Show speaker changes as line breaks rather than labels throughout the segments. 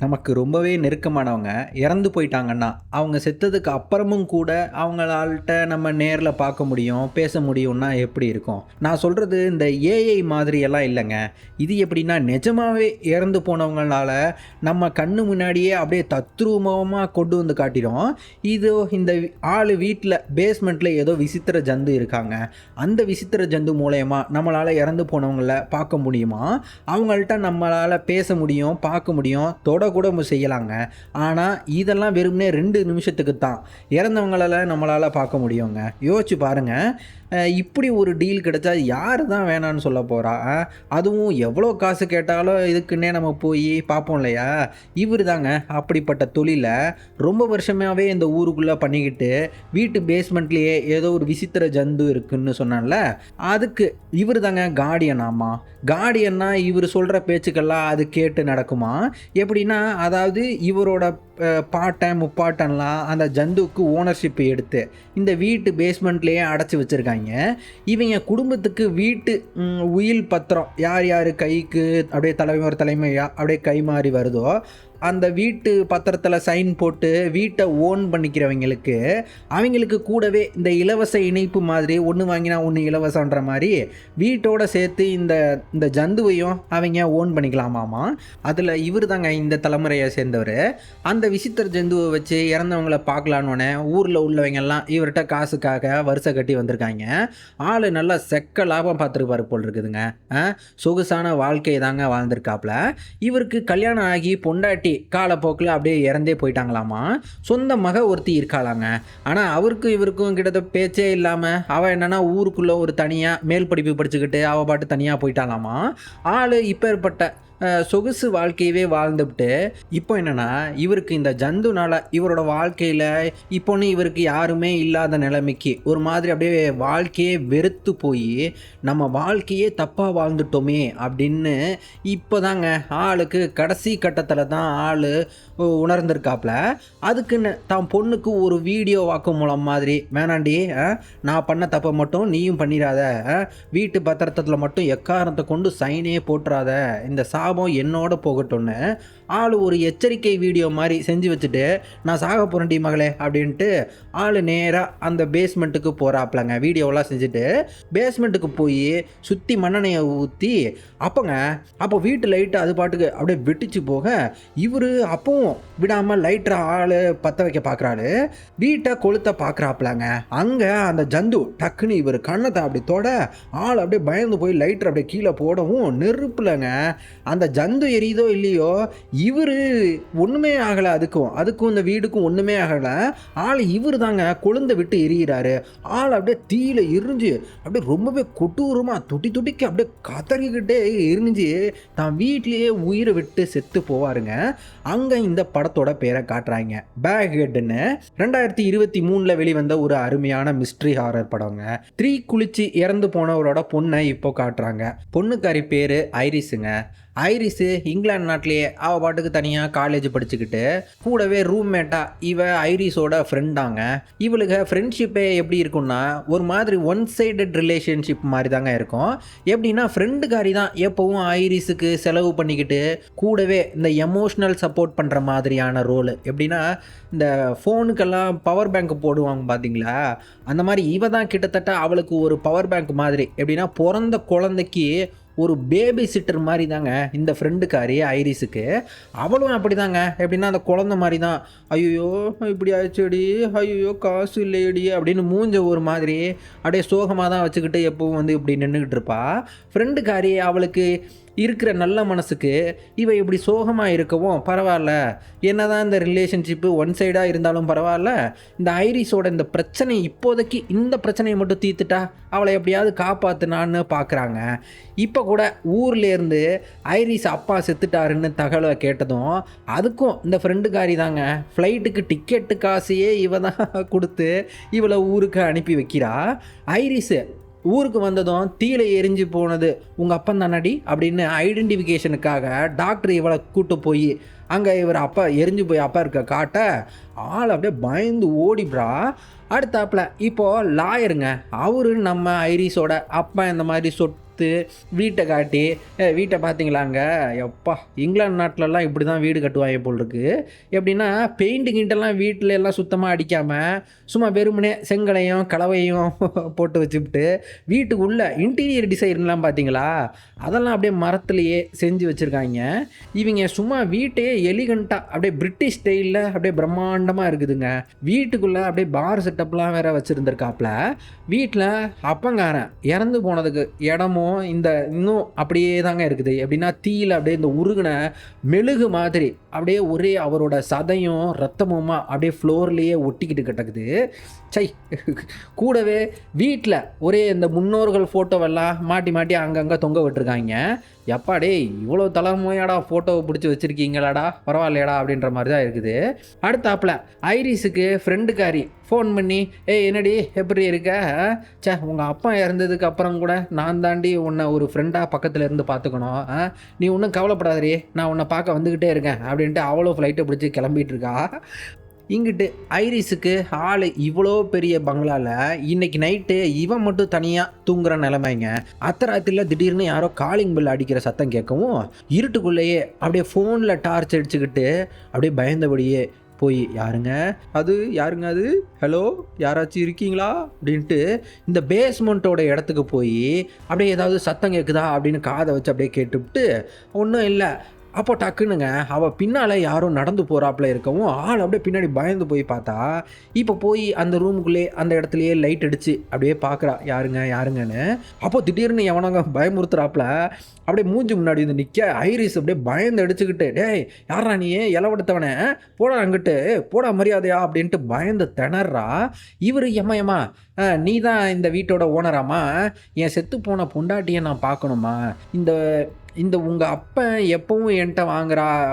நமக்கு ரொம்பவே நெருக்கமானவங்க இறந்து போயிட்டாங்கன்னா, அவங்க செத்ததுக்கு அப்புறமும் கூட அவங்களால்ட்ட நம்ம நேர்ல பார்க்க முடியும், பேச முடியும்னா எப்படி இருக்கும்? நான் சொல்றது இந்த ஏஐ மாதிரியெல்லாம் இல்லங்க. இது எப்படின்னா, நிஜமாவே இறந்து போனவங்களால நம்ம கண்ணு முன்னாடியே அப்படியே தத்ரூபமா கொண்டு வந்து காட்டிடும். இது இந்த ஆளு வீட்ல பேஸ்மெண்ட்ல ஏதோ விசித்திர ஜந்து இருக்காங்க. அந்த விசித்திர ஜந்து மூலியமா நம்மளால இறந்து போனவங்கள பார்க்க முடியுமா? அவங்கள்ட்ட நம்மளால பேச முடியும், பார்க்க முடியும், கூட செய்யலாங்க. ஆனா, இதெல்லாம் வெறுமனே 2 நிமிஷத்துக்கு தான். இறந்தவங்கள நம்மளால பார்க்க முடியுங்க. யோசிச்சு பாருங்க. இப்படி ஒரு டீல் கிடைச்சா யார் தான் வேணான்னு சொல்ல போறா? அதுவும் எவ்வளோ காசு கேட்டாலும் இதுக்குன்னே நம்ம போய் பார்ப்போம் இல்லையா? இவரு தாங்க அப்படிப்பட்ட தொழில ரொம்ப வருஷமாவே இந்த ஊருக்குள்ள பண்ணிக்கிட்டு, வீட்டு பேஸ்மெண்ட்லேயே ஏதோ ஒரு விசித்திர ஜந்து இருக்குன்னு சொன்னான்ல, அதுக்கு இவரு தாங்க கார்டியனாமா. கார்டியன்னா இவரு சொல்ற பேச்சுக்கெல்லாம் அது கேட்டு நடக்குமா? எப்படின்னா, அதாவது இவரோட பாட்டன், முப்பாட்டன்லாம் அந்த ஜந்துவுக்கு ஓனர்ஷிப் எடுத்து இந்த வீட்டு பேஸ்மெண்ட்லேயே அடைச்சி வச்சுருக்காங்க. இவங்க குடும்பத்துக்கு வீட்டு உயில் பத்திரம் யார் யார் கைக்கு அப்படியே தலைமையாக அப்படியே கை மாறி வருதோ அந்த வீட்டு பத்திரத்தில் சைன் போட்டு வீட்டை ஓன் பண்ணிக்கிறவங்களுக்கு அவங்களுக்கு கூடவே இந்த இலவச இணைப்பு மாதிரி ஒன்று வாங்கினா ஒன்று இலவசன்ற மாதிரி வீட்டோட சேர்த்து இந்த இந்த ஜந்துவையும் அவங்க ஓன் பண்ணிக்கலாமாமா. அதில் இவர் தாங்க இந்த தலைமுறையை சேர்ந்தவர். அந்த விசித்திர ஜந்துவை வச்சு இறந்தவங்களை பார்க்கலான்னு ஊரில் உள்ளவங்கெல்லாம் இவர்கிட்ட காசுக்காக வரிசை கட்டி வந்திருக்காங்க. ஆள் நல்லா செக்க லாபம் பார்த்துருப்பாரு போல் இருக்குதுங்க. சொகுசான வாழ்க்கையை தாங்க வாழ்ந்திருக்காப்புல. இவருக்கு கல்யாணம் ஆகி பொண்டாட்டி காலப்போக்கில் அப்படியே இறந்தே போயிட்டாங்களாமா. சொந்த மக ஒருத்தி இருக்காளாங்க. ஆனால் அவருக்கும் இவருக்கும் கிட்டத்தட்ட பேச்சே இல்லாமல் அவள் என்னன்னா ஊருக்குள்ளே ஒரு தனியாக மேல் படிப்பு படிச்சுக்கிட்டு அவள் பாட்டு தனியாக போயிட்டாலாமா. ஆள் இப்போ ஏற்பட்ட சொகுசு வாழ்க்கையவே வாழ்ந்துவிட்டு இப்போ என்னென்னா இவருக்கு இந்த ஜந்துனால இவரோட வாழ்க்கையில் இப்போன்னு இவருக்கு யாருமே இல்லாத நிலைமைக்கு ஒரு மாதிரி அப்படியே வாழ்க்கையே வெறுத்து போய் நம்ம வாழ்க்கையே தப்பாக வாழ்ந்துட்டோமே அப்படின்னு இப்போ தாங்க ஆளுக்கு கடைசி கட்டத்தில் தான் ஆள் உணர்ந்திருக்காப்புல. அதுக்குன்னு தான் பொண்ணுக்கு ஒரு வீடியோ வாக்குமூலம் மாதிரி, வேணாண்டி நான் பண்ண தப்பை மட்டும் நீயும் பண்ணிடாத, வீட்டு பத்திரத்தில் மட்டும் எக்காரணத்தை கொண்டு சைனே போட்டுறாத, இந்த சாபம் என்னோட போகட்டும்னு ஆள் ஒரு எச்சரிக்கை வீடியோ மாதிரி செஞ்சு வச்சுட்டு நான் சாக போகிறேன்டி மகளே அப்படின்ட்டு ஆள் நேராக அந்த பேஸ்மெண்ட்டுக்கு போகிறாப்லங்க. வீடியோவெல்லாம் செஞ்சுட்டு பேஸ்மெண்ட்டுக்கு போய் சுற்றி மண்ணெண்ணையை ஊற்றி அப்போ வீட்டு லைட்டு அது பாட்டுக்கு அப்படியே வெட்டிச்சு போக இவர் அப்பவும் விடாமல் லைட்டரை ஆள் பற்ற வைக்க பார்க்குறாரு. வீட்டை கொளுத்த பார்க்குறாப்லங்க. அங்கே அந்த ஜந்து டக்குன்னு இவர் கண்ணத்தை அப்படி தொட ஆள் அப்படியே பயந்து போய் லைட்டர் அப்படியே கீழே போடவும் நெருப்புலங்க அந்த ஜந்து எரியுதோ இல்லையோ இவர் ஒன்றுமே ஆகலை. அதுக்கும் இந்த வீடுக்கும் ஒன்றுமே ஆகலை. ஆள் இவர் தாங்க கொழுந்த விட்டு எரியிறாரு. ஆள் அப்படியே தீயில எரிஞ்சு அப்படியே ரொம்பவே கொட்டூரமாக துட்டிக்கு அப்படியே கதறிக்கிட்டே எரிஞ்சு தான் வீட்லேயே உயிரை விட்டு செத்து போவாருங்க. அங்கே இந்த படத்தோட பேரை காட்டுறாங்க, பேக் ஹெட்னு. 2023 வெளிவந்த ஒரு அருமையான மிஸ்ட்ரி ஹாரர் படங்க. 3 குளிச்சு இறந்து போனவரோட பொண்ணை இப்போ காட்டுறாங்க. பொண்ணுக்காரி பேர் ஐரிஸுங்க. ஐரிஸு இங்கிலாந்து நாட்டிலேயே அவள் பாட்டுக்கு தனியாக காலேஜ் படிச்சுக்கிட்டு கூடவே ரூம்மேட்டாக இவ ஐரிஸோட ஃப்ரெண்டாங்க. இவளுக்கு ஃப்ரெண்ட்ஷிப்பே எப்படி இருக்குன்னா ஒரு மாதிரி ஒன் சைடட் ரிலேஷன்ஷிப் மாதிரி தாங்க இருக்கும். எப்படின்னா ஃப்ரெண்டுக்காரி தான் எப்போவும் ஐரிஸுக்கு செலவு பண்ணிக்கிட்டு கூடவே இந்த எமோஷ்னல் சப்போர்ட் பண்ணுற மாதிரியான ரோலு. எப்படின்னா இந்த ஃபோனுக்கெல்லாம் பவர் பேங்க் போடுவாங்க பார்த்தீங்களா, அந்த மாதிரி இவ தான் கிட்டத்தட்ட அவளுக்கு ஒரு பவர் பேங்க் மாதிரி. எப்படின்னா பிறந்த குழந்தைக்கு ஒரு பேபி சிட்டர் மாதிரி தாங்க இந்த ஃப்ரெண்டுக்காரி ஐரிஸுக்கு. அவளும் அப்படி தாங்க. எப்படின்னா அந்த குழந்தை மாதிரி தான். ஐயோ இப்படி ஆயிடுச்சுடி, ஐயோ காசு இல்லையடி அப்படின்னு மூஞ்ச ஒரு மாதிரி அப்படியே சோகமாக தான் வச்சுக்கிட்டு எப்பவும் இப்படி நின்றுக்கிட்டு இருப்பா. ஃப்ரெண்டுக்காரி அவளுக்கு இருக்கிற நல்ல மனசுக்கு இவ இப்படி சோகமாக இருக்கவும் பரவாயில்ல, என்னதான் இந்த ரிலேஷன்ஷிப்பு ஒன் சைடாக இருந்தாலும் பரவாயில்ல, இந்த ஐரிஸோட இந்த பிரச்சனை இப்போதைக்கு இந்த பிரச்சனையை மட்டும் தீர்த்துட்டா அவளை எப்படியாவது காப்பாற்றுனான்னு பார்க்குறாங்க. இப்போ கூட ஊர்லேருந்து ஐரிஸ் அப்பா செத்துட்டாருன்னு தகவலை கேட்டதும் அதுக்கும் இந்த ஃப்ரெண்டுக்காரி தாங்க ஃப்ளைட்டுக்கு டிக்கெட்டு காசையே இவ தான் கொடுத்து இவளை ஊருக்கு அனுப்பி வைக்கிறா. ஐரிஸு ஊருக்கு வந்ததும் தீயில எரிஞ்சு போனது உங்கள் அப்பன் தானடி அப்படின்னு ஐடென்டிஃபிகேஷனுக்காக டாக்டர் இவளை கூட்டு போய் அங்கே இவர் அப்பா எரிஞ்சு போய் அப்பா இருக்க காட்ட ஆள் அப்படியே பயந்து ஓடிப்ரா. அடுத்தாப்புல இப்போது லாயருங்க, அவரு நம்ம ஐரிஸோட அப்பா இந்த மாதிரி கொடுத்து வீட்டை காட்டி வீட்டை பார்த்தீங்களாங்க எப்பா இங்கிலாந்து நாட்டிலலாம் இப்படி தான் வீடு கட்டுவாங்க போல் இருக்கு. எப்படின்னா பெயிண்ட் கிண்டெல்லாம் வீட்டில் எல்லாம் சுத்தமாக அடிக்காமல் சும்மா வெறுமனே செங்கலையும் கலவையும் போட்டு வச்சுக்கிட்டு வீட்டுக்குள்ளே இன்டீரியர் டிசைன்லாம் பார்த்தீங்களா அதெல்லாம் அப்படியே மரத்துலேயே செஞ்சு வச்சுருக்காங்க. இவங்க சும்மா வீட்டையே எலிகண்ட்டாக அப்படியே பிரிட்டிஷ் ஸ்டைலில் அப்படியே பிரம்மாண்டமாக இருக்குதுங்க. வீட்டுக்குள்ளே அப்படியே பார் செட்டப்லாம் வேற வச்சுருந்துருக்காப்புல. வீட்டில் அப்பங்காரன் இறந்து போனதுக்கு இடமும் இந்த இன்னும் அப்படியே தாங்க இருக்குது. எப்படின்னா தீயில் அப்படியே இந்த உருகின மெழுகு மாதிரி அப்படியே ஒரே அவரோட சதையும் ரத்தமுமா அப்படியே ஃப்ளோர்லேயே ஒட்டிக்கிட்டு கிடக்குது. சை கூடவே வீட்டில் ஒரே இந்த முன்னோர்கள் ஃபோட்டோவெல்லாம் மாட்டி மாட்டி அங்கங்கே தொங்க விட்டுருக்காங்க. எப்பாடே இவ்வளோ தலைமுறையாடா ஃபோட்டோவை பிடிச்சி வச்சுருக்கீங்களாடா பரவாயில்லையாடா அப்படின்ற மாதிரி தான் இருக்குது. அடுத்தாப்பில் ஐரிஸுக்கு ஃப்ரெண்டுக்காரி ஃபோன் பண்ணி என்னடி எப்படி இருக்க, உங்கள் அப்பா இறந்ததுக்கு அப்புறம் கூட நான் தாண்டி உன்னை ஒரு ஃப்ரெண்டாக பக்கத்தில் இருந்து பார்த்துக்கணும், நீ ஒன்றும் கவலைப்படாதே நான் உன்னை பார்க்க வந்துக்கிட்டே இருக்கேன் அப்படின்ட்டு அவ்வளோ ஃப்ளைட்டை பிடிச்சி கிளம்பிகிட்டு இருக்கா. இங்கிட்டு ஐரிஸுக்கு ஆள் இவ்வளோ பெரிய பங்களாவில் இன்னைக்கு நைட்டு இவன் மட்டும் தனியாக தூங்குற நிலைமைங்க. அத்தராத்திரியில் திடீர்னு யாரோ காலிங் பெல் அடிக்கிற சத்தம் கேட்கவும் இருட்டுக்குள்ளேயே அப்படியே ஃபோனில் டார்ச் அடிச்சுக்கிட்டு அப்படியே பயந்தபடியே போய் யாருங்க அது ஹலோ யாராச்சும் இருக்கீங்களா அப்படின்ட்டு இந்த பேஸ்மெண்ட்டோட இடத்துக்கு போய் அப்படியே ஏதாவது சத்தம் கேட்குதா அப்படின்னு காதை வச்சு அப்படியே கேட்டுவிட்டு ஒன்றும் இல்லை. அப்போ டக்குனுங்க அவள் பின்னால் யாரும் நடந்து போகிறாப்புல இருக்கவும் ஆள் அப்படியே பின்னாடி பயந்து போய் பார்த்தா இப்போ போய் அந்த ரூமுக்குள்ளே அந்த இடத்துலையே லைட் அடித்து அப்படியே பார்க்குறா யாருங்கன்னு. அப்போ திடீர்னு எவனங்க பயமுறுத்துறாப்புல அப்படியே மூஞ்சி முன்னாடி வந்து நிற்க ஐரிஸ் அப்படியே பயந்து அடிச்சுக்கிட்டு டேய் யாரா நீ இலவெடுத்தவனே போடா அங்கிட்டு போடா மரியாதையா அப்படின்ட்டு பயந்து திணறா. இவர் எம்மா நீ தான் இந்த வீட்டோட ஓனராமா, என் செத்து போன பொண்டாட்டியை நான் பார்க்கணுமா, இந்த உங்கள் அப்பன் எப்பவும் என்கிட்ட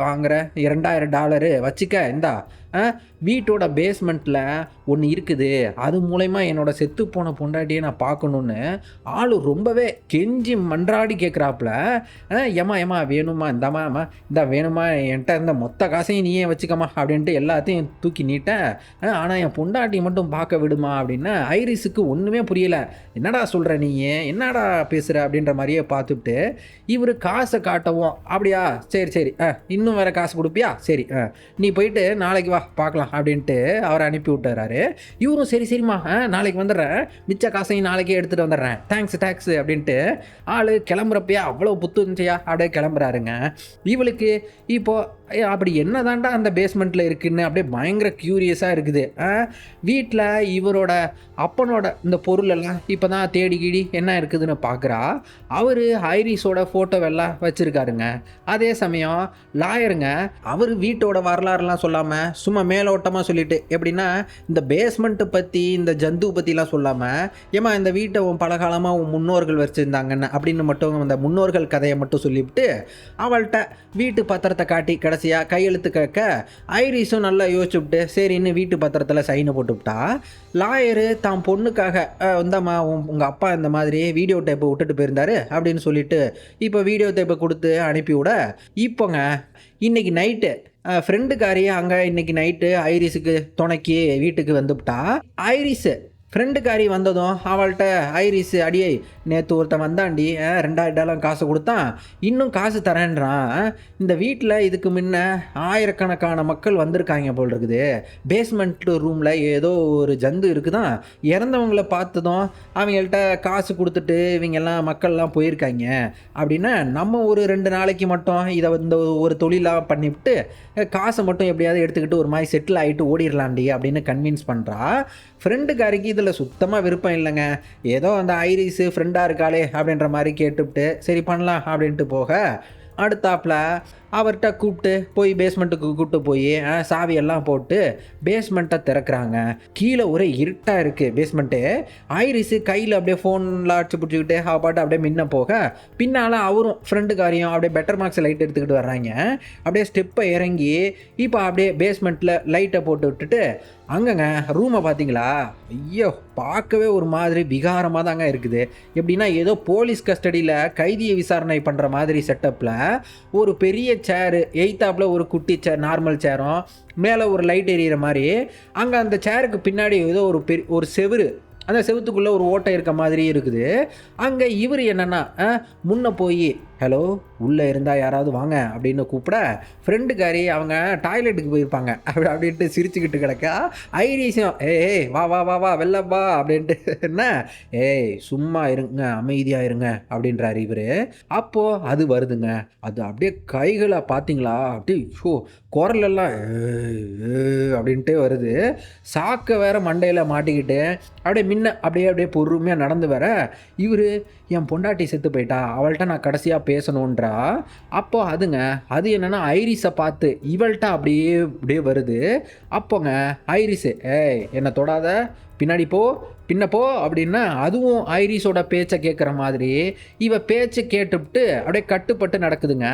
வாங்குற $2000 வச்சுக்க இந்தா வீட்டோட பேஸ்மெண்ட்டில் ஒன்று இருக்குது, அது மூலயமா என்னோடய செத்து போன பொண்டாட்டியை நான் பார்க்கணுன்னு ஆள் ரொம்பவே கெஞ்சி மன்றாடி கேட்குறாப்புல. ஏமா வேணுமா இந்த வேணுமா என்கிட்ட இருந்த மொத்த காசையும் நீயே வச்சுக்கமா அப்படின்ட்டு எல்லாத்தையும் தூக்கி நீட்டேன், ஆனால் என் பொண்டாட்டியை மட்டும் பார்க்க விடுமா அப்படின்னு. ஐரிஸுக்கு ஒன்றுமே புரியலை. என்னடா சொல்கிற நீ என்னடா பேசுகிற அப்படின்ற மாதிரியே பார்த்துட்டு இவர் காசை காட்டவும் அப்படியா சரி இன்னும் வேறு காசு கொடுப்பியா, சரி நீ போயிட்டு நாளைக்கு வா பார்க்கலாம் அப்படின்ட்டு அவரை அனுப்பி விட்டுறாரு. இவரும் சரிம்மா நாளைக்கு வந்துடுறேன், மிச்ச காசையும் நாளைக்கே எடுத்துகிட்டு வந்துடுறேன், தேங்க்ஸ் அப்படின்ட்டு ஆள் கிளம்புறப்பையா அவ்வளோ புத்துச்சியா அப்படியே கிளம்புறாருங்க. இவளுக்கு இப்போது அப்படி என்ன தாண்டா அந்த பேஸ்மெண்ட்டில் இருக்குதுன்னு அப்படியே பயங்கர க்யூரியஸாக இருக்குது. வீட்டில் இவரோட அப்பனோட இந்த பொருளெல்லாம் இப்போ தான் தேடி என்ன இருக்குதுன்னு பார்க்குறா. அவர் ஐரிஸோட ஃபோட்டோவெல்லாம் வச்சுருக்காருங்க. அதே சமயம் லாயருங்க அவர் வீட்டோட வரலாறுலாம் சொல்லாமல் சும்மா மேலோட்டமாக சொல்லிட்டு எப்படின்னா இந்த பேஸ்மெண்ட்டை பற்றி இந்த ஜந்து பற்றிலாம் சொல்லாமல் இந்த வீட்டை பலகாலமாக உன் முன்னோர்கள் வச்சுருந்தாங்கன்னு அப்படின்னு மட்டும் அந்த முன்னோர்கள் கதையை மட்டும் சொல்லிவிட்டு அவள்கிட்ட வீட்டு பத்திரத்தை காட்டி கடைசியாக கையெழுத்து கேட்க ஐரிஸும் நல்லா யோசிச்சுவிட்டு சரின்னு வீட்டு பத்திரத்தில் சைனை போட்டுவிட்டா. லாயரு தான் பொண்ணுக்காக வந்தாம்மா உங்கள் அப்பா இந்த மாதிரி வீடியோ டேப்பை விட்டுட்டு போயிருந்தாரு அப்படின்னு சொல்லிட்டு இப்போ வீடியோ டேப்பை கொடுத்து அனுப்பிவிட இப்போங்க இன்றைக்கி நைட்டு ஃப்ரெண்டுக்காரியே அங்கே இன்றைக்கி நைட்டு ஐரிஸுக்கு துணைக்கி வீட்டுக்கு வந்துவிட்டா. ஐரிஸு ஃப்ரெண்டுக்காரி வந்ததும் அவள்கிட்ட ஐரிஸ் அடியே நேற்று ஒருத்தன் வந்தாண்டி $2000 காசு கொடுத்தான், இன்னும் காசு தரேன்றான், இந்த வீட்டில் இதுக்கு முன்ன ஆயிரக்கணக்கான மக்கள் வந்திருக்காங்க போல் இருக்குது, பேஸ்மெண்ட் ரூமில் ஏதோ ஒரு ஜந்து இருக்குதான், இறந்தவங்கள பார்த்ததும் அவங்கள்ட்ட காசு கொடுத்துட்டு இவங்கெல்லாம் மக்கள்லாம் போயிருக்காங்க அப்படின்னா நம்ம ஒரு 2 நாளைக்கு மட்டும் இதை இந்த ஒரு தொழிலாக பண்ணிவிட்டு காசை மட்டும் எப்படியாவது எடுத்துக்கிட்டு ஒரு மாதிரி செட்டில் ஆகிட்டு ஓடிடலாண்டி அப்படின்னு கன்வின்ஸ் பண்ணுறா. ஃப்ரெண்டுக்காரிக்கு இதில் சுத்தமாக விருப்பம் இல்லைங்க. ஏதோ அந்த ஐரிஸு ஃப்ரெண்டாக இருக்காளே அப்படின்ற மாதிரி கேட்டுவிட்டு சரி பண்ணலாம் அப்படின்ட்டு போக அடுத்தாப்பில் அவர்கிட்ட கூப்பிட்டு போய் பேஸ்மெண்ட்டுக்கு கூப்பிட்டு போய் சாவியெல்லாம் போட்டு பேஸ்மெண்ட்டை திறக்கிறாங்க. கீழே ஒரே இருட்டாக இருக்குது பேஸ்மெண்ட்டு. ஐரிஸு கையில் அப்படியே ஃபோனில் அடிச்சு பிடிச்சிக்கிட்டு பாட்டு அப்படியே முன்ன போக பின்னால் அவரும் ஃப்ரெண்டுக்காரியும் அப்படியே பெட்டர் மார்க்ஸ் லைட் எடுத்துக்கிட்டு வர்றாங்க. அப்படியே ஸ்டெப்பை இறங்கி இப்போ அப்படியே பேஸ்மெண்ட்டில் லைட்டை போட்டு விட்டுட்டு அங்கங்க ரூமை பார்த்தீங்களா, ஐயோ பார்க்கவே ஒரு மாதிரி விகாரமாக தாங்க இருக்குது. எப்படின்னா ஏதோ போலீஸ் கஸ்டடியில் கைதியை விசாரணை பண்ணுற மாதிரி செட்டப்பில் ஒரு பெரிய சேரு, எய்த்தாப்பில் ஒரு குட்டி சேர் நார்மல் சேரும் மேலே ஒரு லைட் எரியிற மாதிரி, அங்கே அந்த சேருக்கு பின்னாடி ஏதோ ஒரு செவுரு அந்த செவுத்துக்குள்ளே ஒரு ஓட்டை இருக்க மாதிரி இருக்குது. அங்கே இவர் என்னென்னா முன்ன போய் ஹலோ உள்ளே இருந்தால் யாராவது வாங்க அப்படின்னு கூப்பிட ஃப்ரெண்டுக்காரி அவங்க டாய்லெட்டுக்கு போயிருப்பாங்க அப்படின்ட்டு சிரிச்சுக்கிட்டு கிடக்கா. ஐரிஸும் ஏய் வா வா வா வா வெளில வா அப்படின்ட்டு என்ன ஏய் சும்மா இருங்க அமைதியாக இருங்க அப்படின்றாரு இவர். அப்போது அது வருதுங்க. அது அப்படியே கைகளை பார்த்தீங்களா அப்படியே குரலெல்லாம் அப்படின்ட்டு வருது. சாக்கை வேற மண்டையில் மாட்டிக்கிட்டு அப்படியே அப்படியே பொறுமையாக நடந்து வர இவர் என் பொண்டாட்டி செத்து போயிட்டா அவள்கிட்ட நான் கடைசியாக பேசணுன்றா. அப்போ அது என்னென்னா ஐரிஸை பார்த்து இவள்கிட்ட அப்படியே வருது. அப்போங்க ஐரிஸு ஏய் என்னை தொடாத பின்னாடி பின்னப்போ அப்படின்னா அதுவும் ஐரிஸோட பேச்சை கேட்குற மாதிரி இவ பேச்சை கேட்டுவிட்டு அப்படியே கட்டுப்பட்டு நடக்குதுங்க.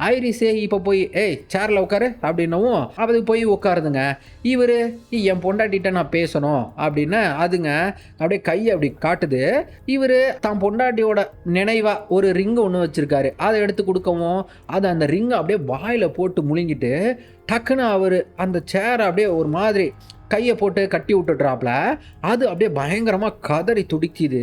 ஐரிஸே இப்போ போய் ஏய் சேரில் உட்காரு அப்படின்னவும் அது போய் உட்காருதுங்க. இவர் என் பொண்டாட்டிகிட்ட நான் பேசணும் அப்படின்னு அப்படியே கையை அப்படி காட்டுது. இவர் தான் பொண்டாட்டியோட நினைவாக ஒரு ரிங்கு ஒன்று வச்சுருக்காரு. அதை எடுத்து கொடுக்கவும் அந்த ரிங்கை அப்படியே வாயில் போட்டு முழுங்கிட்டு டக்குன்னு அவர் அந்த சேரை அப்படியே ஒரு மாதிரி கையை போட்டு கட்டி விட்டுட்றாப்புல. அது அப்படியே பயங்கரமாக கதறி துடிக்குது.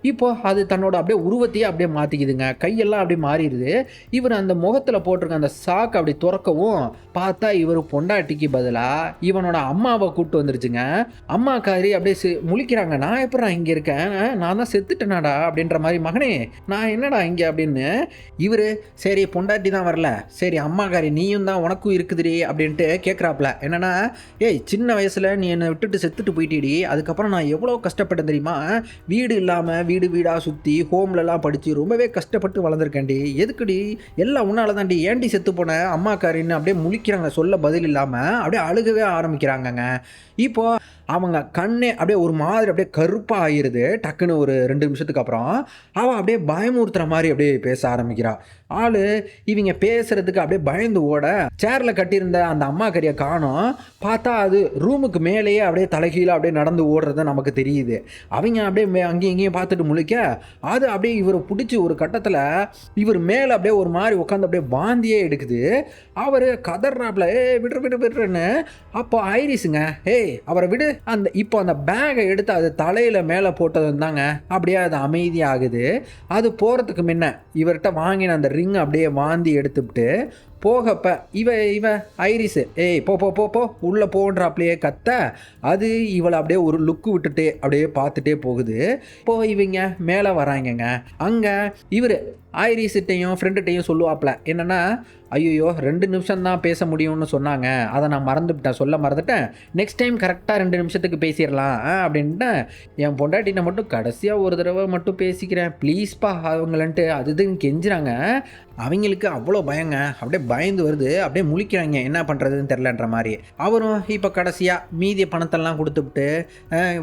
இப்போ அது தன்னோட அப்படியே உருவத்தையே அப்படியே மாற்றிக்குதுங்க. கையெல்லாம் அப்படியே மாறிடுது. இவர் அந்த முகத்தில் போட்டிருக்க அந்த சாக்கு அப்படி துறக்கவும் பார்த்தா இவர் பொண்டாட்டிக்கு பதிலாக இவனோட அம்மாவை கூப்பிட்டு வந்துருச்சுங்க. அம்மாக்காரி அப்படியே முழிக்கிறாங்க. நான் எப்படா இங்கே இருக்கேன், நான் தான் செத்துட்டேனாடா அப்படின்ற மாதிரி. மகனே நான் என்னடா இங்கே அப்படின்னு இவர் சரி பொண்டாட்டி தான் வரல, சரி அம்மாக்காரி நீயும் தான் உனக்கும் இருக்குதுடி அப்படின்ட்டு கேட்குறாப்புல. என்னென்னா ஏய் சின்ன வயசில் நீ என்னை விட்டுட்டு செத்துட்டு போயிட்டேடி, அதுக்கப்புறம் நான் எவ்வளோ கஷ்டப்பட்டேன் தெரியுமா, வீடு இல்லாமல் வீடாக சுற்றி ஹோம்லலாம் படித்து ரொம்பவே கஷ்டப்பட்டு வளர்ந்துருக்கேன்டி, எதுக்குடி எல்லாம் உன்னால தான்டி, ஏன்டி செத்து போன அம்மாக்காரின்னு அப்படியே முழிக்கிறாங்க. சொல்ல பதில் இல்லாமல் அப்படியே அழுகவே ஆரம்பிக்கிறாங்கங்க. இப்போது அவங்க கண்ணே அப்படியே ஒரு மாதிரி அப்படியே கருப்பாக ஆகிடுது. டக்குன்னு ஒரு 2 நிமிஷத்துக்கு அப்புறம் அவள் அப்படியே பயமுறுத்துகிற மாதிரி அப்படியே பேச ஆரம்பிக்கிறாள். ஆள் இவங்க பேசுகிறதுக்கு அப்படியே பயந்து ஓட சேரில் கட்டியிருந்த அந்த அம்மாக்கறியை காணோம். பார்த்தா அது ரூமுக்கு மேலேயே அப்படியே தலைகீழாக அப்படியே நடந்து ஓடுறது நமக்கு தெரியுது. அவங்க அப்படியே அங்கேயும் இங்கேயும் பார்த்துட்டு முழிக்க அது அப்படியே இவரை பிடிச்சி ஒரு கட்டத்தில் இவர் மேலே அப்படியே ஒரு மாதிரி உட்காந்து அப்படியே வாந்தியே எடுக்குது. அவர் கதறாப்புல விடுறேன்னு. அப்போ ஐரிஸுங்க அவரை விடு இப்போ அந்த பேகை எடுத்து அது தலையில் மேலே போட்டது தாங்க அப்படியே அது அமைதியாகுது. அது போகிறதுக்கு முன்ன இவர்கிட்ட வாங்கின அந்த ரிங் அப்படியே வாந்தி எடுத்துவிட்டு போகப்ப இவ ஐரிஸு போ போ போ போ உள்ளே போன்றாப்லையே கத்த அது இவளை அப்படியே ஒரு லுக்கு விட்டுட்டு அப்படியே பார்த்துட்டே போகுது. இப்போது இவங்க மேலே வராங்கங்க. அங்கே இவர் ஐரிஸ்கிட்டையும் ஃப்ரெண்டுகிட்டையும் சொல்லுவாப்ல என்னென்னா ஐயோ 2 நிமிஷம் தான் பேச முடியும்னு சொன்னாங்க, அதை நான் சொல்ல மறந்துட்டேன், நெக்ஸ்ட் டைம் கரெக்டாக 2 நிமிஷத்துக்கு பேசிடலாம் அப்படின்ட்டு என் பொண்டாட்டினை மட்டும் கடைசியாக ஒரு தடவை மட்டும் பேசிக்கிறேன் ப்ளீஸ்ப்பா அவங்களன்ட்டு அதுன்னு கெஞ்சுறாங்க. அவங்களுக்கு அவ்வளோ பயங்க, அப்படியே பயந்து வருது, அப்படியே முழிக்கிறாங்க என்ன பண்ணுறதுன்னு தெரிலன்ற மாதிரி. அவரும் இப்போ கடைசியாக மீதிய பணத்தெல்லாம் கொடுத்துவிட்டு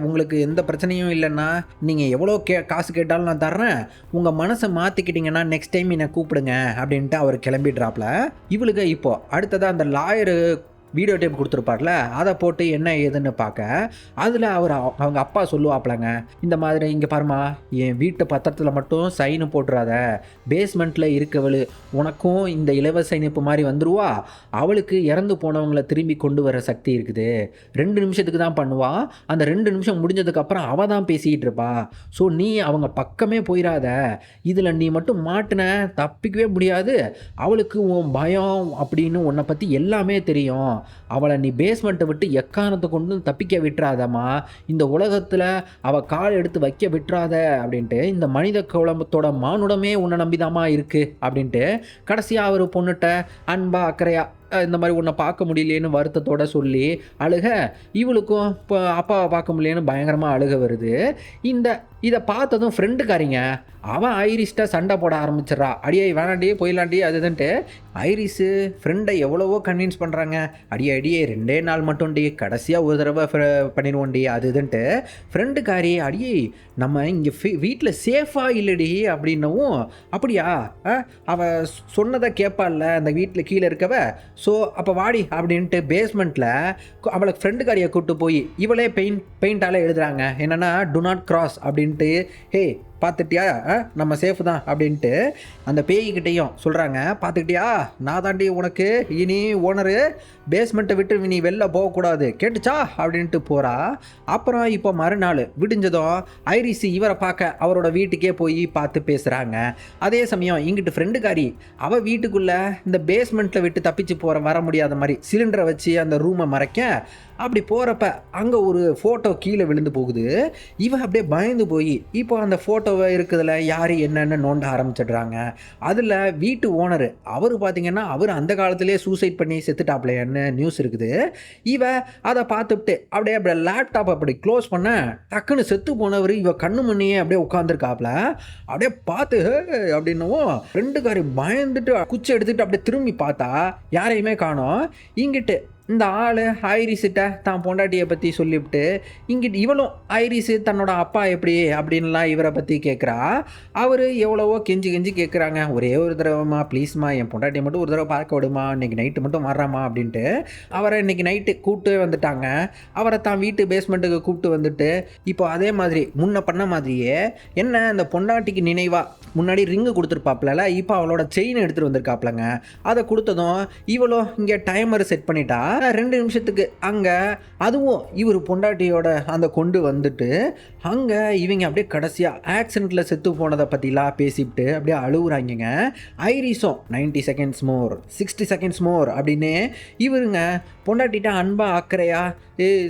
உங்களுக்கு எந்த பிரச்சனையும் இல்லைன்னா நீங்கள் எவ்வளோ காசு கேட்டாலும் நான் தர்றேன், உங்கள் மனசை மாற்றிக்கிட்டிங்கன்னா நெக்ஸ்ட் டைம் என்னை கூப்பிடுங்க அப்படின்ட்டு அவர் கிளம்பிடுறாப்புல. இவளுக்கு இப்போ அடுத்ததாக அந்த லாயரு வீடியோ டேப் கொடுத்துருப்பார்ல அதை போட்டு என்ன ஏதுன்னு பார்க்க அதில் அவங்க அப்பா சொல்லுவாப்லங்க இந்த மாதிரி இங்கே பாருமா என் வீட்டு பத்திரத்தில் மட்டும் சைனு போட்டுறாத, பேஸ்மெண்ட்டில் இருக்கவள் உனக்கும் இந்த இலவச இணைப்பு மாதிரி வந்துருவா, அவளுக்கு இறந்து போனவங்களை திரும்பி கொண்டு வர சக்தி இருக்குது, 2 நிமிஷத்துக்கு தான் பண்ணுவா, அந்த 2 நிமிஷம் முடிஞ்சதுக்கப்புறம் அவள் தான் பேசிக்கிட்டு இருப்பா, ஸோ நீ அவங்க பக்கமே போயிடாத, இதில் நீ மட்டும் மாட்டின தப்பிக்கவே முடியாது, அவளுக்கு உன் பயம் அப்படின்னு உன்னை பற்றி எல்லாமே தெரியும், அவளை நீ பேஸ்மெண்ட்டை விட்டு எக்காரணத்தை கொண்டு தப்பிக்க விட்டுறாதம்மா, இந்த உலகத்தில் அவள் கால் எடுத்து வைக்க விட்டுறாத அப்படின்ட்டு இந்த மனித குலத்தோட மானுடமே உன்னை நம்பிதாம்மா இருக்குது அப்படின்ட்டு கடைசியாக அவர் பொண்ணுட்ட அன்பா அக்கறையா இந்த மாதிரி உன்னை பார்க்க முடியலேன்னு வருத்தத்தோடு சொல்லி அழுக இவளுக்கும் இப்போ அப்பாவை பார்க்க முடியலேன்னு பயங்கரமாக அழுக வருது. இதை பார்த்ததும் ஃப்ரெண்டுக்காரிங்க அவன் ஐரிஸ்ட்டை சண்டை போட ஆரம்பிச்சிட்றா, அடியே வேணாண்டி போயிடலாண்டி அதுதுன்ட்டு. ஐரிஸு ஃப்ரெண்டை எவ்வளவோ கன்வின்ஸ் பண்ணுறாங்க, அடியே 2 நாள் மட்டும்டி கடைசியாக ஒரு தடவை பண்ணிடுவோண்டி அதுதுன்ட்டு. ஃப்ரெண்டுக்காரி அடியே நம்ம இங்கே வீட்டில் சேஃபாக இல்லடி அப்படின்னவும் அப்படியா அவள் சொன்னதை கேட்பாள்ல அந்த வீட்டில் கீழே இருக்கவ, ஸோ அப்போ வாடி அப்படின்ட்டு பேஸ்மெண்ட்டில் அவளை ஃப்ரெண்டுக்காரியை கூப்பிட்டு போய் இவளே பெயிண்டால் எழுதுகிறாங்க என்னென்னா டு நாட் கிராஸ் அப்படின்ட்டு. பார்த்துட்டியா, நம்ம சேஃப் தான் அப்படின்ட்டு அந்த பேய்கிட்டையும் சொல்கிறாங்க. பார்த்துக்கிட்டியா, நான் தாண்டி உனக்கு இனி ஓனரு, பேஸ்மெண்ட்டை விட்டு நீ வெளில போகக்கூடாது, கேட்டுச்சா அப்படின்ட்டு போகிறா. அப்புறம் இப்போ மறுநாள் விடிஞ்சதும் ஐரிஸ் இவரை பார்க்க அவரோட வீட்டுக்கே போய் பார்த்து பேசுகிறாங்க. அதே சமயம் இங்கிட்டு ஃப்ரெண்டுக்காரி அவள் வீட்டுக்குள்ளே இந்த பேஸ்மெண்ட்டில் விட்டு தப்பிச்சு வர முடியாத மாதிரி சிலிண்டரை வச்சு அந்த ரூமை மறைக்க, அப்படி போகிறப்ப அங்கே ஒரு ஃபோட்டோ கீழே விழுந்து போகுது. இவன் அப்படியே பயந்து போய் இப்போ அந்த ஃபோட்டோவை இருக்குதுல யார் என்னென்னு நோண்ட ஆரம்பிச்சிடுறாங்க. அதில் வீட்டு ஓனர் அவர் பார்த்திங்கன்னா அவர் அந்த காலத்திலே சூசைட் பண்ணி செத்துட்டாப்லையான்னு நியூஸ் இருக்குது. இவன் அதை பார்த்துட்டு அப்படியே லேப்டாப் அப்படி க்ளோஸ் பண்ண டக்குன்னு செத்து போனவர் இவ கண்ணு முன்னையே அப்படியே உட்காந்துருக்காப்ல. அப்படியே பார்த்து அப்படின்னவும் ரெண்டுக்காரி பயந்துட்டு குச்சி எடுத்துகிட்டு அப்படியே திரும்பி பார்த்தா யாரையுமே காணோம். இங்கிட்டு இந்த ஆள் ஐரிஸிட்ட தான் பொண்டாட்டியை பற்றி சொல்லிவிட்டு இங்கிட்டு இவளும் ஐரிஸு தன்னோட அப்பா எப்படி அப்படின்லாம் இவரை பற்றி கேட்குறா. அவர் எவ்வளவோ கெஞ்சி கேட்குறாங்க, ஒரே ஒரு தடவைமா ப்ளீஸ்மா என் பொண்டாட்டியை மட்டும் ஒரு தடவை பார்க்க விடுமா, இன்றைக்கி நைட்டு மட்டும் வர்றாமா அப்படின்ட்டு அவரை இன்றைக்கி நைட்டு கூப்பிட்டு வந்துட்டாங்க. அவரை தான் வீட்டு பேஸ்மெண்ட்டுக்கு கூப்பிட்டு வந்துட்டு இப்போ அதே மாதிரி முன்ன பண்ண மாதிரியே என்ன இந்த பொண்டாட்டிக்கு நினைவாக முன்னாடி ரிங்கு கொடுத்துருப்பாப்ல, இப்போ அவளோட செயின் எடுத்துகிட்டு வந்திருக்காப்லங்க. அதை கொடுத்ததும் இவளோ இங்கே டைமர் செட் பண்ணிட்டா 2 நிமிஷத்துக்கு அங்கே அதுவும் இவர் பொண்டாட்டியோட அந்த கொண்டு வந்துட்டு அங்கே இவங்க அப்படியே கடைசியாக ஆக்சிடெண்ட்டில் செத்து போனதை பற்றிலாம் பேசிவிட்டு அப்படியே அழுகுறாங்க. ஐரிஸும் 90 செகண்ட்ஸ் மோர், 60 செகண்ட்ஸ் மோர் அப்படின்னு இவருங்க பொண்டாட்டிட்ட அன்பா அக்கறையா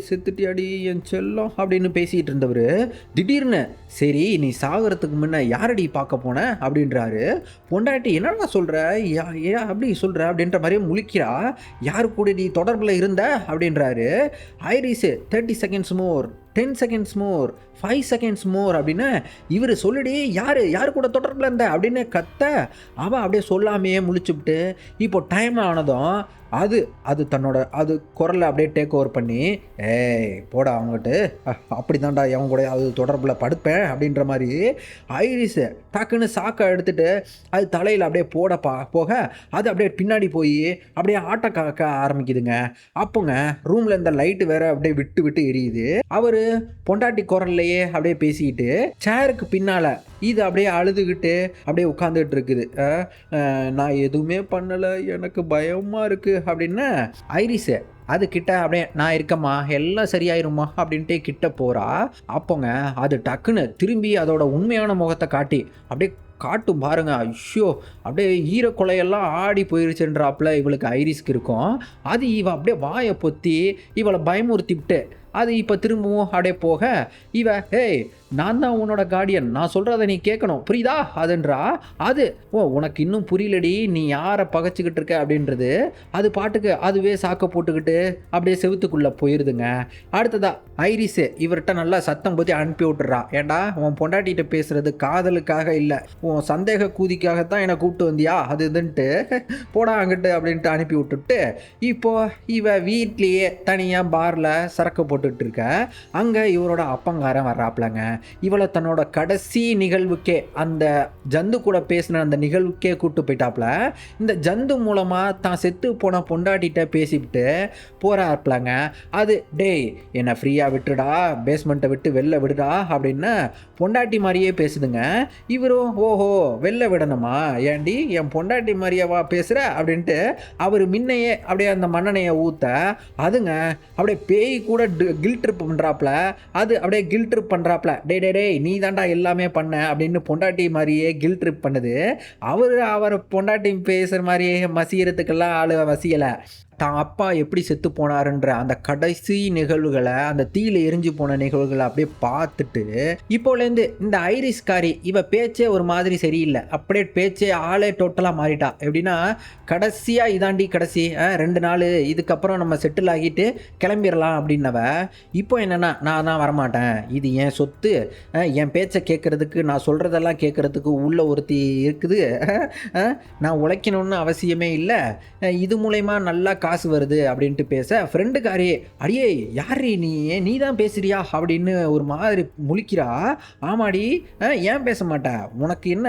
செத்துட்டியாடி என் செல்லம் அப்படின்னு பேசிகிட்டு இருந்தவர் திடீர்னு சரி நீ சாகிறதுக்கு முன்னே யாரடி பார்க்க போன அப்படின்றாரு. பொண்டாட்டி என்னடா சொல்கிற, ஏன் அப்படி சொல்கிற அப்படின்ற மாதிரியே முழிக்கிறா. யாரு கூட நீ தொடர்பில் இருந்த அப்படின்றாரு. ஐரிஸு 30 செகண்ட்ஸ் மோர், 10 செகண்ட்ஸ் மோர், 5 செகண்ட்ஸ் மோர் அப்படின்னு இவர் சொல்லிடி யார் கூட தொடர்பில் இருந்த அப்படின்னு கத்த அவன் அப்படியே சொல்லாமையே முழிச்சுவிட்டு இப்போ டைம் ஆனதும் அது தன்னோட அது குரலை அப்படியே டேக் ஓவர் பண்ணி போடா அவங்ககிட்ட அப்படி தான்டா அவங்க கூட அது தொடர்பில் படுப்பேன் அப்படின்ற மாதிரி ஐரிஸு டக்குன்னு சாக்கை எடுத்துகிட்டு அது தலையில் அப்படியே போக அது அப்படியே பின்னாடி போய் அப்படியே ஆட்டை காக்க ஆரம்பிக்குதுங்க. அப்போங்க ரூமில் இந்த லைட்டு வேற அப்படியே விட்டு எரியுது. அவர் பொண்டாட்டி குரல்லையே அப்படியே பேசிக்கிட்டு சேருக்கு பின்னால் இது அப்படியே அழுதுகிட்டு அப்படியே உட்காந்துட்டு இருக்குது. நான் எதுவுமே பண்ணலை, எனக்கு பயமாக இருக்குது அப்படின்னு ஐரிஸு அது கிட்ட அப்படியே நான் இருக்கம்மா எல்லாம் சரியாயிருமா அப்படின்ட்டு கிட்ட போகிறா. அப்போங்க அது டக்குன்னு திரும்பி அதோட உண்மையான முகத்தை காட்டி அப்படியே காட்டும் பாருங்க. ஐயோ அப்படியே ஈரக்கொலையெல்லாம் ஆடி போயிருச்சுன்றாப்புல இவளுக்கு ஐரிஸ்க்கு இருக்கும். அது இவ அப்படியே வாயை பொத்தி இவளை பயமுறுத்திவிட்டு அது இப்போ திரும்பவும் அப்படியே போக இவ நான் தான் உன்னோட கார்டியன், நான் சொல்கிறத நீ கேட்கணும் புரியுதா அதுன்றா. அது உனக்கு இன்னும் புரியலடி, நீ யாரை பகைச்சிக்கிட்டு இருக்க அப்படின்றது அது பாட்டுக்கு அதுவே சாக்க போட்டுக்கிட்டு அப்படியே செவுத்துக்குள்ளே போயிடுதுங்க. அடுத்ததா ஐரிஸு இவர்கிட்ட நல்லா சத்தம் போத்தி அனுப்பி விட்டுறா. ஏண்டா உன் பொண்டாட்டிகிட்ட பேசுகிறது காதலுக்காக இல்லை, உன் சந்தேக கூதிக்காகத்தான் என்னை கூப்பிட்டு வந்தியா அது இதுன்ட்டு போடா அங்கிட்டு அப்படின்ட்டு அனுப்பி விட்டுட்டு இப்போ இவ வீட்லேயே தனியாக பாரில் சரக்கு போட்டுட்டு இருக்க. அங்கே இவரோட அப்பங்காரன் வர்றாப்லங்க. இவளை தன்னோட கடைசி நிகழ்வுக்கே அந்த ஜந்து கூட பேசின அந்த நிகழ்வுக்கே கூப்பிட்டு போயிட்டாப்ல. இந்த ஜந்து மூலமாக தான் செத்து போன பொண்டாட்டிகிட்ட பேசிவிட்டு போகிறாப்லங்க. அது என்னை ஃப்ரீயாக விட்டுடா, பேஸ்மெண்ட்டை விட்டு வெளில விடுடா அப்படின்னு பொண்டாட்டி மாதிரியே பேசுதுங்க. இவரும் ஓஹோ வெளில விடணுமா, ஏண்டி என் பொண்டாட்டி மாதிரியாவா பேசுகிற அப்படின்ட்டு அவர் முன்னையே அப்படியே அந்த மண்ணெண்ணையை ஊற்ற அதுங்க அப்படியே பேய் கூட கில்ட் ட்ரிப் பண்ணுறாப்புல. அது அப்படியே கில்ட் ட்ரிப் பண்ணுறாப்புல, நீ தாண்டா எல்லாமே பண்ண அப்படின்னு பொண்டாட்டி மாதிரியே கில்ட் ட்ரிப் பண்ணுது. அவர் பொண்டாட்டி பேசுகிற மாதிரியே மசியறதுக்கெல்லாம் ஆளு வசியலை. தான் அப்பா எப்படி செத்து போனாருன்ற அந்த கடைசி நிகழ்வுகளை, அந்த தீயில எரிஞ்சு போன நிகழ்வுகளை அப்படியே பார்த்துட்டு இப்போலேருந்து இந்த ஐரிஸ்காரி இவ பேச்சே ஒரு மாதிரி சரியில்லை, அப்படியே பேச்சே ஆளே டோட்டலாக மாறிட்டா. எப்படின்னா கடைசியாக இதாண்டி கடைசி 2 நாள் இதுக்கப்புறம் நம்ம செட்டில் ஆகிட்டு கிளம்பிடலாம் அப்படின்னவ இப்போ என்னென்னா நான் தான் வரமாட்டேன், இது என் சொத்து, என் பேச்சை கேட்குறதுக்கு நான் சொல்கிறதெல்லாம் கேட்குறதுக்கு உள்ள ஒருத்தி இருக்குது, நான் உழைக்கணும்னு அவசியமே இல்லை, இது மூலயமா நல்லா காசு வருது அப்படின்ட்டு பேச ஃப்ரெண்டுக்காரி, "அடியே யார்ரி நீ? நீ தான் பேசுறியா?" அப்படின்னு ஒரு மாதிரி முழிக்கிறா. "ஆமாடி, ஏன் பேச மாட்ட? உனக்கு என்ன,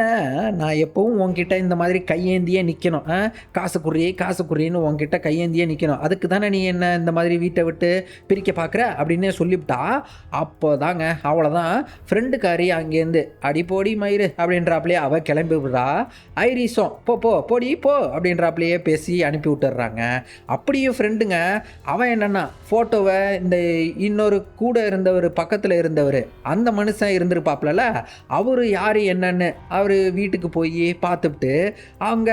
நான் எப்பவும் உன்கிட்ட இந்த மாதிரி கையேந்தியே நிற்கணும், காசு குர்ரி காசு குர்ரின்னு உன்கிட்ட கையேந்தியே நிற்கணும். அதுக்கு தானே நீ என்ன இந்த மாதிரி வீட்டை விட்டு பிரிக்க பார்க்குற?" அப்படின்னு சொல்லிவிட்டா. அப்போ தாங்க அவ்வளோதான், ஃப்ரெண்டுக்காரி அங்கேருந்து "அடி போடி மயிறு" அப்படின்றாப்லையே அவள் கிளம்பி விடுறா. ஐரிஸும் "போ போ போடி போ" அப்படின்றாப்லையே பேசி அனுப்பி விட்டுறாங்க. அப்படியும் ஃப்ரெண்டுங்க, அவன் என்னன்னா ஃபோட்டோவை இந்த இன்னொரு கூட இருந்தவர், பக்கத்தில் இருந்தவர், அந்த மனுஷன் இருந்திருப்பாப்ல, அவர் யார் என்னன்னு அவர் வீட்டுக்கு போய் பார்த்துட்டு, அவங்க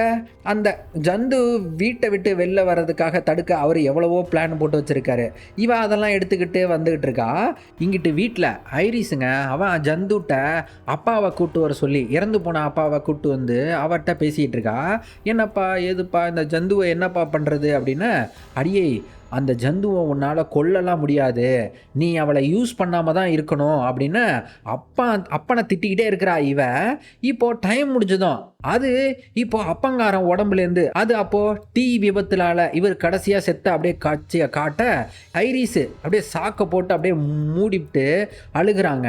அந்த ஜந்து வீட்டை விட்டு வெளில வர்றதுக்காக தடுக்க அவர் எவ்வளவோ பிளான் போட்டு வச்சுருக்காரு. இவன் அதெல்லாம் எடுத்துக்கிட்டு வந்துக்கிட்டு இருக்கா. இங்கிட்டு வீட்டில் ஐரிஸுங்க, அவன் ஜந்துட்ட அப்பாவை கூப்பிட்டு வர சொல்லி, இறந்து போன அப்பாவை கூப்பிட்டு வந்து அவர்கிட்ட பேசிகிட்டு இருக்கா. "என்னப்பா ஏதுப்பா இந்த ஜந்துவை என்னப்பா பண்ணுறது?" அப்படின்னு. "அடியே, அந்த ஜந்துவை உன்னால் கொல்லலாம் முடியாது, நீ அவளை யூஸ் பண்ணாமல் தான் இருக்கணும்" அப்படின்னு அப்பனை திட்டிக்கிட்டே இருக்கிறா இவ. இப்போது டைம் முடிஞ்சதும் அது இப்போ அப்பங்காரன் உடம்புலேருந்து அது அப்போது தீ விபத்துலால் இவர் கடைசியாக செத்த அப்படியே காட்சியை காட்ட, ஐரிஸு அப்படியே சாக்கை போட்டு அப்படியே மூடிவிட்டு அழுகிறாங்க.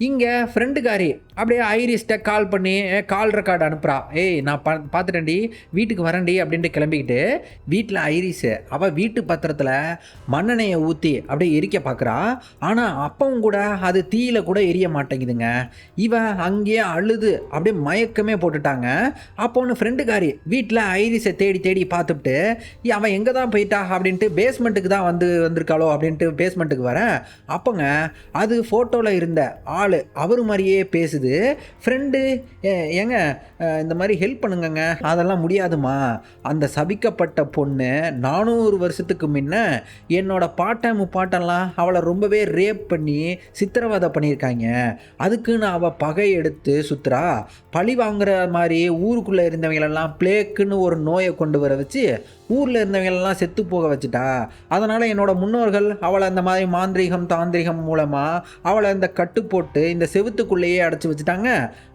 இங்கே ஃப்ரெண்டுக்காரி அப்படியே ஐரிஸ்கிட்ட கால் பண்ணி கால் ரெக்கார்டு அனுப்புகிறா. "ஏய், நான் பார்த்துட்டேன்டி, வீட்டுக்கு வரேன்டி" அப்படின்ட்டு கிளம்பிக்கிட்டு வீட்டில் ஐரிஸு அவள் வீட்டு பத்திரத்தில் மண்ணெண்ணெயை ஊற்றி அப்படியே எரிக்க பார்க்குறா. ஆனால் அப்பவும் கூட அது தீயில கூட எரிய மாட்டேங்குதுங்க. இவன் அங்கேயே அழுது அப்படியே மயக்கமே போட்டுட்டாங்க. அப்போன்னு ஃப்ரெண்டுக்காரி வீட்டில் ஐரிஸை தேடி தேடி பார்த்துட்டு, அவன் எங்கே தான் போயிட்டா அப்படின்ட்டு பேஸ்மெண்ட்டுக்கு தான் வந்திருக்காளோ அப்படின்ட்டு பேஸ்மெண்ட்டுக்கு வரேன். அப்போங்க அது ஃபோட்டோவில் இருந்த ஆள் அவர் மாதிரியே பேசுது. ஃப்ரெண்டு, ஏங்க இந்த மாதிரி ஹெல்ப் பண்ணுங்கங்க. "அதெல்லாம் முடியாதுமா, அந்த சபிக்கப்பட்ட பொண்ணு 400 வருஷத்துக்கு முன்ன என்னோட பாட்டன் முப்பாட்டன்லாம் அவளை ரொம்பவே ரேப் பண்ணி சித்திரவதை பண்ணியிருக்காங்க. அதுக்குன்னு அவள் பகை எடுத்து சுற்றுறா. பழி வாங்குற மாதிரி ஊருக்குள்ளே இருந்தவங்களெல்லாம் பிளேக்குன்னு ஒரு நோயை கொண்டு வர வச்சு ஊரில் இருந்தவங்களெல்லாம் செத்து போக வச்சுட்டா. அதனால் என்னோட முன்னோர்கள் அவளை அந்த மாதிரி மாந்திரிகம் தாந்திரிகம் மூலமாக அவளை இந்த கட்டு போட்டு இந்த செவுத்துக்குள்ளேயே அடைச்சி வச்சுட்டாங்க.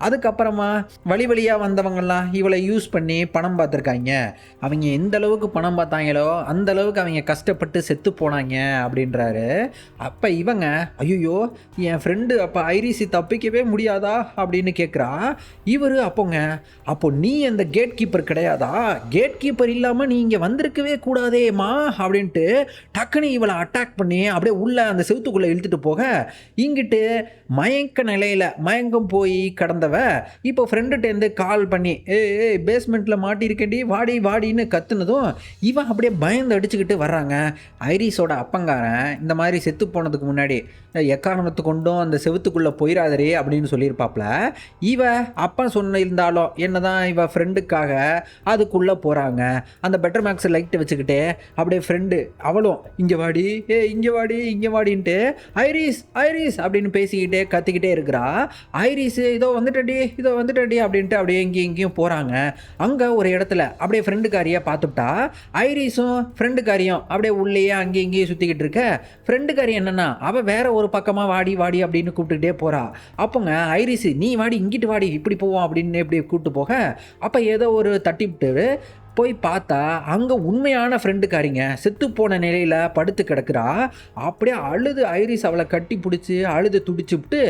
அதுக்கப்புறமா வழி வழியாக வந்தவங்கெல்லாம் இவளை யூஸ் பண்ணி பணம் பார்த்துருக்காங்க. அவங்க எந்த அளவுக்கு பணம் பார்த்தாங்களோ அந்த அளவுக்கு அவங்க கஷ்டப்பட்டு செத்து போனாங்க" அப்படின்றாரு. அப்போ இவங்க, "ஐயோ, என் ஃப்ரெண்டு அப்போ ஐரிஸி தப்பிக்கவே முடியாதா?" அப்படின்னு கேட்குறா. இவர் அப்போங்க, "அப்போ நீ அந்த கேட் கீப்பர் கிடையாதா? கேட் கீப்பர் இல்லாமல் நீ இங்கே வந்திருக்கவே கூடாதேம்மா" அப்படின்ட்டு டக்குன்னு இவளை அட்டாக் பண்ணி அப்படியே உள்ள அந்த செவுத்துக்குள்ளே இழுத்துட்டு போக, இங்கிட்டு மயக்க நிலையில் மயங்கம் போய் கடந்தவ இப்போ ஃப்ரெண்டுகிட்டேருந்து கால் பண்ணி, "ஏய், பேஸ்மெண்ட்டில் மாட்டியிருக்கேன்டி, வாடி வாடின்னு" கத்துனதும் இவன் அப்படியே பயந்து அடிச்சுக்கிட்டு வர்றாங்க. ஐரிஸோட அப்பங்காரன் இந்த மாதிரி செத்து போனதுக்கு முன்னாடி, "எக்காரணத்து கொண்டும் அந்த செவுத்துக்குள்ளே போயிடாதரே" அப்படின்னு சொல்லியிருப்பாப்ல. இவ அப்பன் சொன்னிருந்தாலும் என்னதான் இவ ஃப்ரெண்டுக்காக அதுக்குள்ளே போகிறாங்க. அந்த பெட்டர் மேக்ஸ் லைட்டை வச்சுக்கிட்டு அப்படியே ஃப்ரெண்டு அவளும், "இங்கே வாடி, இங்கே வாடி, இங்கே வாடின்ட்டு ஐரிஸ் ஐரிஸ்" அப்படின்னு பேசிக்கிட்டே கத்திக்கிட்டே இருக்கிறா. ஐரிஸு, "இதோ வந்துட்டடி, இதோ வந்துட்டடி" அப்படின்ட்டு அப்படியே இங்கேயும் போகிறாங்க. அங்கே ஒரு இடத்துல அப்படியே ஃப்ரெண்டுக்காரியை பார்த்துட்டா. ஐரிஸும் ஃப்ரெண்டுக்காரியும் அப்படியே உள்ளேயே அங்கேயும் இங்கேயும் சுற்றிக்கிட்டு இருக்க, ஃப்ரெண்டுக்காரி என்னென்னா அவள் வேற ஒரு பக்கமாக வாடி வாடி அப்படின்னு கூப்பிட்டுக்கிட்டே போகிறா. அப்போங்க ஐரிஸு, "நீ வாடி, இங்கிட்டு வாடி, இப்படி போவோம்" அப்படின்னு இப்படி கூப்பிட்டு போக, அப்போ ஏதோ ஒரு தட்டிவிட்டு போய் பார்த்தா அங்கே உண்மையான ஃப்ரெண்டுக்காரிங்க செத்து போன நிலையில் படுத்து கிடக்குறா. அப்படியே அழுது ஐரிஸ் அவளை கட்டி பிடிச்சி அழுது துடிச்சுவிட்டு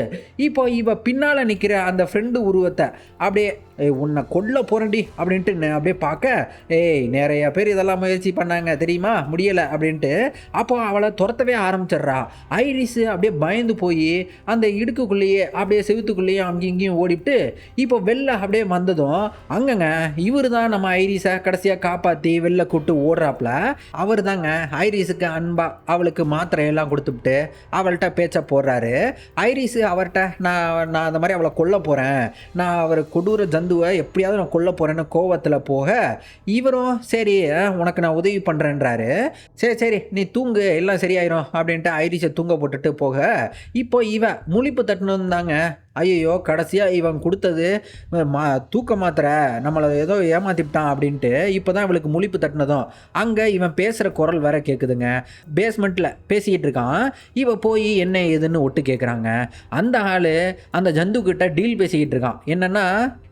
இப்போ இவ பின்னால் நிற்கிற அந்த ஃப்ரெண்டு உருவத்தை அப்படியே, "உன்னை கொல்ல போகிறேன்டி" அப்படின்ட்டு அப்படியே பார்க்க, நிறைய பேர் இதெல்லாம் முயற்சி பண்ணாங்க தெரியுமா, முடியலை" அப்படின்ட்டு அப்போ அவளை துரத்தவே ஆரம்பிச்சிட்றா. ஐரிஸு அப்படியே பயந்து போய் அந்த இடுக்குள்ளேயே அப்படியே செவுத்துக்குள்ளேயே அங்கேயும் இங்கேயும் ஓடிவிட்டு இப்போ வெளில அப்படியே வந்ததும் அங்கங்க இவர் தான் நம்ம ஐரிஸை கடைசியாக காப்பாற்றி வெளில கூப்பிட்டு ஓடுறாப்புல. அவர் தாங்க ஐரிஸுக்கு அன்பாக அவளுக்கு மாத்திரையெல்லாம் கொடுத்துட்டு அவள்கிட்ட பேச்ச போடுறாரு. ஐரிஸு அவர்கிட்ட, நான் அந்த மாதிரி அவளை கொல்ல போகிறேன், நான் அவர் கொடூர ஜந்துவை எப்படியாவது நான் கொல்ல போகிறேன்னு கோவத்தில் போக, இவரும் "சரி, உனக்கு நான் உதவி பண்ணுறேன்றாரு. சரி சரி நீ தூங்கு, எல்லாம் சரியாயிரும்" அப்படின்ட்டு ஐரிஸை தூங்க போட்டுட்டு போக, இப்போ இவ முழிப்பு தட்டணும் தாங்க ஐயையோ! கடைசியா இவன் குடுத்தது மா தூக்க மாத்திரை நம்மள ஏதோ ஏமாத்திப்புட்டான் அப்படின்ட்டு இப்ப தான் இவளுக்கு முழிப்பு தட்டுனதும், அங்க இவன் பேசுற குரல் வேற கேட்குதுங்க. பேஸ்மெண்ட்ல பேசிக்கிட்டு இருக்கான். இவ போய் என்ன ஏதுன்னு ஒட்டு கேட்குறாங்க. அந்த ஆளு அந்த ஜந்து கிட்ட டீல் பேசிக்கிட்டு இருக்கான். என்னன்னா,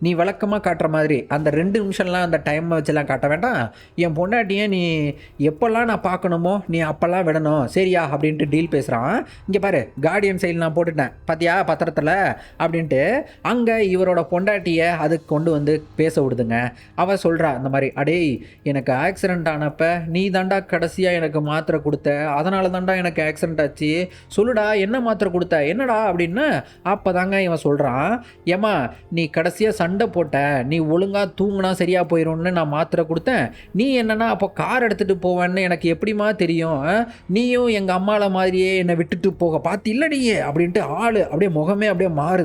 "நீ வழக்கமா காட்டுற மாதிரி அந்த 2 நிமிஷம்லாம் அந்த டைம் வச்சுலாம் காட்ட வேண்டாம். என் பொண்டாட்டிய நீ எப்பல்லாம் நான் பார்க்கணுமோ, நீ அப்பல்லாம் விடணும். சரியா?" அப்படின்ட்டு டீல் பேசுறான். இங்க பாரு, கார்டியன் சைன் நான் போட்டுட்டேன். பாத்தியா பத்திரத்துல? அப்படின்ட்டு அங்கே இவரோட பொண்டாட்டியை அதுக்கு கொண்டு வந்து பேச விடுதுங்க. அவள் சொல்கிறா இந்த மாதிரி, "அடேய், எனக்கு ஆக்சிடெண்ட் ஆனப்போ நீ தாண்டா கடைசியாக எனக்கு மாத்திரை கொடுத்த, அதனால தாண்டா எனக்கு ஆக்சிடெண்ட் ஆச்சு. சொல்லுடா, என்ன மாத்திரை கொடுத்த, என்னடா?" அப்படின்னு அப்போ தாங்க இவன் சொல்கிறான், "ஏம்மா, நீ கடைசியாக சண்டை போட்ட, நீ ஒழுங்காக தூங்குனா சரியாக போயிடும்னு நான் மாத்திரை கொடுத்தேன். நீ என்னன்னா அப்போ கார் எடுத்துகிட்டு போவேன்னு எனக்கு எப்படிமா தெரியும்? நீயும் எங்கள் அம்மாவை மாதிரியே என்னை விட்டுட்டு போக பார்த்து இல்லை நீ." அப்படின்ட்டு ஆள் அப்படியே முகமே அப்படியே மாறுது.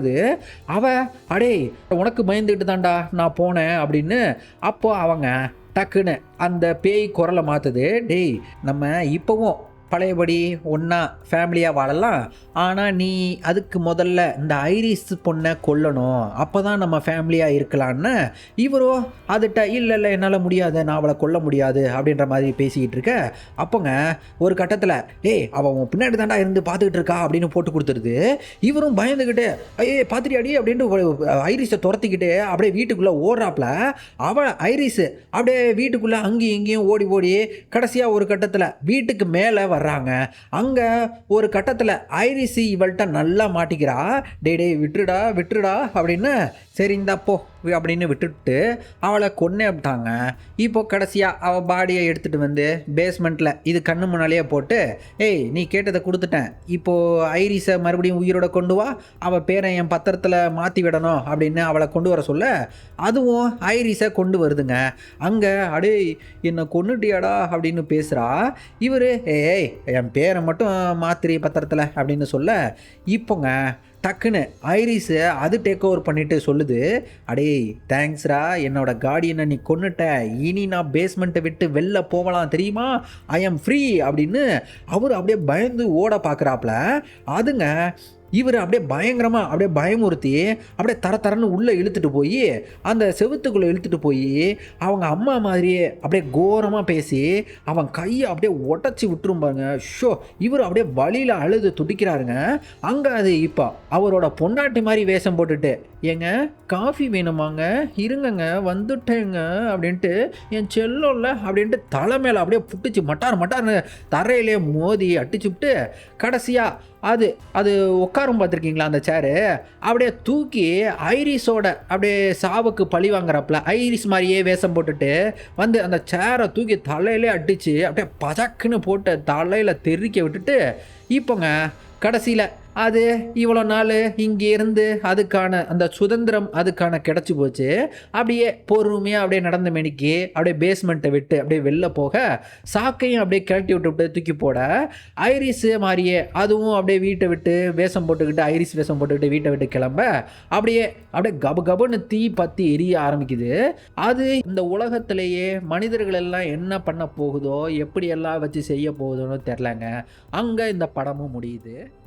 அவ, "அடே, உனக்கு பயந்துக்கிட்டு தான்டா நான் போனேன்." அப்படின்னு அப்போ அவங்க டக்குன்னு அந்த பேய் குரலை மாற்றுது. "டேய், நம்ம இப்போவும் பழையபடி ஒன்றா ஃபேமிலியாக வாழலாம். ஆனால் நீ அதுக்கு முதல்ல இந்த ஐரிஸ் பொண்ணை கொல்லணும். அப்போ தான் நம்ம ஃபேமிலியாக இருக்கலான்னு." இவரோ அதுட்ட, "இல்லை இல்லை, என்னால் முடியாது, நான் அவளை கொல்ல முடியாது." அப்படின்ற மாதிரி பேசிக்கிட்டு இருக்க. அப்போங்க ஒரு கட்டத்தில், "ஏய், அவன் உன் பின்னாடி தாண்டா இருந்து பார்த்துக்கிட்டு இருக்கா." அப்படின்னு போட்டு கொடுத்துருது. இவரும் பயந்துக்கிட்டு, "ஐயே, பார்த்துட்டியாடி?" அப்படின்ட்டு ஐரிஸை துரத்திக்கிட்டு அப்படியே வீட்டுக்குள்ளே ஓடுறாப்புல. அவள் ஐரிஸு அப்படியே வீட்டுக்குள்ளே அங்கேயும் இங்கேயும் ஓடி ஓடி கடைசியாக ஒரு கட்டத்தில் வீட்டுக்கு மேலே வர்றாங்க. அங்கே ஒரு கட்டத்தில் ஐரிஸு இவள்கிட்ட நல்லா மாட்டிக்கிறா. "டேய், விட்டுடா விட்டுடா" அப்படின்னு. "சரி, இந்தாப்போ" அப்படின்னு விட்டுட்டு அவளை கொன்னே விட்டாங்க. இப்போ கடைசியாக அவள் பாடியை எடுத்துகிட்டு வந்து பேஸ்மெண்ட்டில் இது கண்ணு முன்னாலேயே போட்டு, "ஏய், நீ கேட்டதை கொடுத்துட்டேன், இப்போது ஐரிஸை மறுபடியும் உயிரோட கொண்டு வா, அவள் பேரை என் பத்திரத்தில் மாற்றி விடணும்." அப்படின்னு அவளை கொண்டு வர சொல்ல, அதுவும் ஐரிஸை கொண்டு வருதுங்க. அங்கே, "அடே, என்னை கொன்னுட்டியாடா?" அப்படின்னு பேசுகிறா. இவர், "ஏய், என் பேரை மட்டும் மாத்திரி பத்திரத்தில்." அப்படின்னு சொல்ல, இப்போங்க டக்குன்னு ஐரிஸு அது டேக் ஓவர் பண்ணிட்டு சொல்லுது, "அடே, தேங்க்ஸ்ரா, என்னோட கார்டியனை நீ கொன்னுட்ட. இனி நான் பேஸ்மெண்ட்டை விட்டு வெளில போகலாம் தெரியுமா? ஐ ஆம் ஃப்ரீ." அப்படின்னு அவர் அப்படியே பயந்து ஓட பார்க்குறாப்புல. அதுங்க இவர் அப்படியே பயங்கரமாக அப்படியே பயமுறுத்தி அப்படியே தரன்னு உள்ளே இழுத்துட்டு போய் அந்த செவுத்துக்குள்ளே இழுத்துட்டு போய் அவங்க அம்மா மாதிரியே அப்படியே கோரமாக பேசி அவன் கையை அப்படியே உடச்சி விட்டுரும் பாருங்க. ஷோ, இவர் அப்படியே வழியில் அழுது துடிக்கிறாருங்க. அங்கே அது இப்போ அவரோட பொண்டாட்டி மாதிரி வேஷம் போட்டுட்டு, "ஏங்க, காஃபி வேணுமாங்க? இருங்கங்க, வந்துட்டேங்க." அப்படின்ட்டு, "என் செல்லோல்ல." அப்படின்ட்டு தலை மேலே அப்படியே புட்டுச்சு மட்டார்னு தரையிலே மோதி அடிச்சுவிட்டு கடைசியாக அது அது உட்காரும் பார்த்துருக்கீங்களா அந்த சேரு, அப்படியே தூக்கி ஐரிஸோட அப்படியே சாவுக்கு பழி வாங்குறாப்புல ஐரிஸ் மாதிரியே வேஷம் போட்டுட்டு வந்து அந்த சேரை தூக்கி தலையிலே அடித்து அப்படியே பதக்குன்னு போட்டு தலையில் தெறிக்க விட்டுட்டு, இப்போங்க கடைசியில் அது இவ்வளோ நாள் இங்கே இருந்து அதுக்கான அந்த சுதந்திரம் அதுக்கான கிடச்சி போச்சு. அப்படியே பொறுமையாக அப்படியே நடந்த மேனிக்கு அப்படியே பேஸ்மெண்ட்டை விட்டு அப்படியே வெளில போக சாக்கையும் அப்படியே கிளட்டி விட்டு தூக்கி போட, ஐரிஸு மாதிரியே அதுவும் அப்படியே வீட்டை விட்டு வேஷம் போட்டுக்கிட்டு ஐரிஸ் வேஷம் போட்டுக்கிட்டு வீட்டை விட்டு கிளம்ப அப்படியே கபுன்னு தீ பற்றி எரிய ஆரம்பிக்குது. அது இந்த உலகத்திலேயே மனிதர்கள் எல்லாம் என்ன பண்ண போகுதோ, எப்படியெல்லாம் வச்சு செய்ய போகுதோன்னு தெரிலங்க. அங்கே இந்த படமும் முடியுது.